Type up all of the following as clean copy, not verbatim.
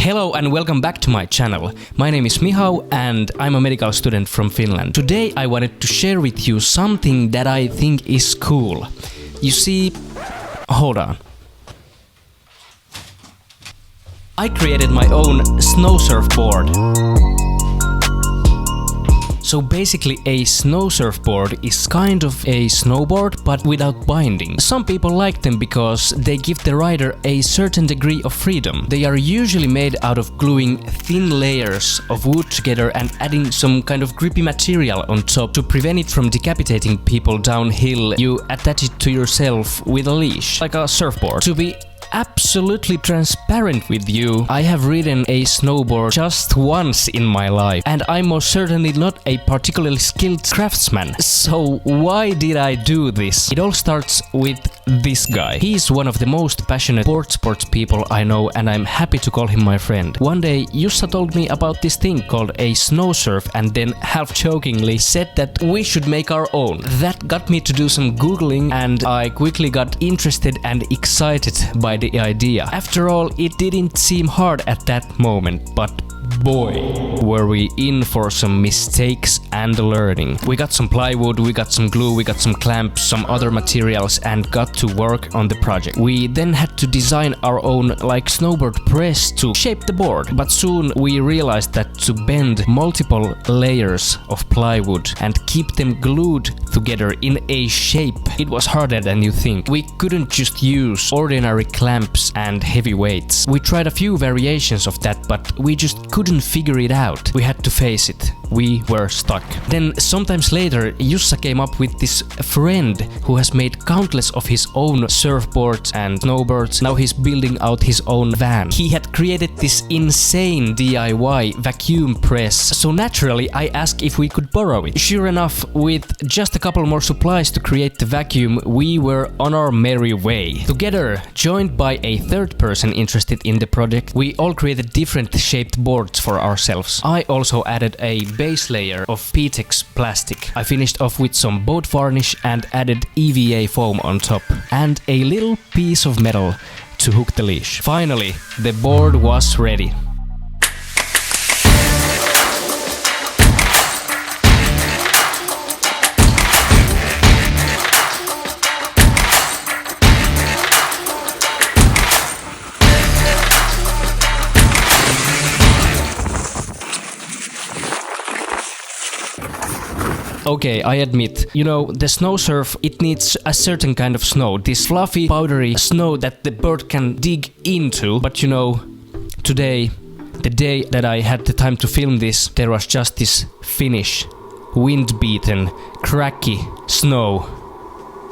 Hello and welcome back to my channel. My name is Michał and I'm a medical student from Finland. Today I wanted to share with you something that I think is cool. You see, hold on. I created my own Snowsurf board. So basically a Snowsurf board is kind of a snowboard but without binding. Some people like them because they give the rider a certain degree of freedom. They are usually made out of gluing thin layers of wood together and adding some kind of grippy material on top to prevent it from decapitating people downhill. You attach it to yourself with a leash, like a surfboard. To be absolutely transparent with you, I have ridden a snowboard just once in my life, and I'm most certainly not a particularly skilled craftsman. So why did I do this? It all starts with this guy. He's one of the most passionate sports people I know, and I'm happy to call him my friend. One day Jussa told me about this thing called a Snowsurf and then half jokingly said that we should make our own. That got me to do some googling and I quickly got interested and excited by the idea. After all, it didn't seem hard at that moment, but boy, were we in for some mistakes and learning. We got some plywood, we got some glue, we got some clamps, some other materials and got to work on the project. We then had to design our own snowboard press to shape the board, but soon we realized that to bend multiple layers of plywood and keep them glued together in a shape, it was harder than you think. We couldn't just use ordinary clamps and heavy weights. We tried a few variations of that, but we just couldn't figure it out. We had to face it. We were stuck. Then sometimes later, Jussa came up with this friend who has made countless of his own surfboards and snowboards. Now he's building out his own van. He had created this insane DIY vacuum press. So naturally, I asked if we could borrow it. Sure enough, with just a couple more supplies to create the vacuum, we were on our merry way. Together, joined by a third person interested in the project, we all created different shaped boards for ourselves. I also added a base layer of PTEX plastic. I finished off with some boat varnish and added EVA foam on top and a little piece of metal to hook the leash. Finally, the board was ready. Okay, I admit, the Snowsurf, it needs a certain kind of snow, this fluffy, powdery snow that the bird can dig into. But today, the day that I had the time to film this, there was just this Finnish, wind-beaten, cracky snow.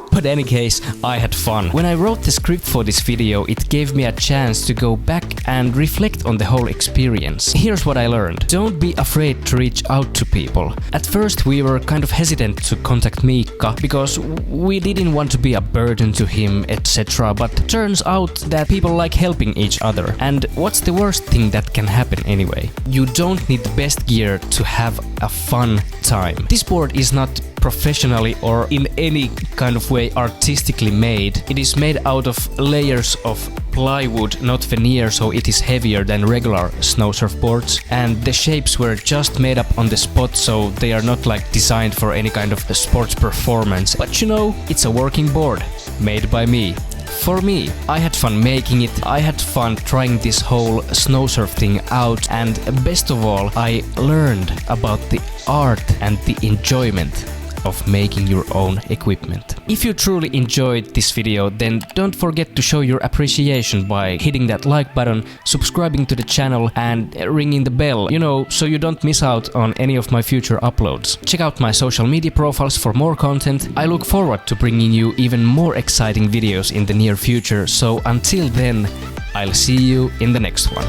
But in any case, I had fun. When I wrote the script for this video, it gave me a chance to go back and reflect on the whole experience. Here's what I learned. Don't be afraid to reach out to people. At first we were kind of hesitant to contact Miikka because we didn't want to be a burden to him, etc. But turns out that people like helping each other. And what's the worst thing that can happen anyway? You don't need the best gear to have a fun time. This board is not professionally or in any kind of way artistically made. It is made out of layers of plywood, not veneer, so it is heavier than regular Snowsurf boards. And the shapes were just made up on the spot, so they are not designed for any kind of sports performance. But it's a working board, made by me. For me, I had fun making it, I had fun trying this whole Snowsurf thing out, and best of all, I learned about the art and the enjoyment of making your own equipment. If you truly enjoyed this video, then don't forget to show your appreciation by hitting that like button, subscribing to the channel and ringing the bell, so you don't miss out on any of my future uploads. Check out my social media profiles for more content. I look forward to bringing you even more exciting videos in the near future, so until then, I'll see you in the next one.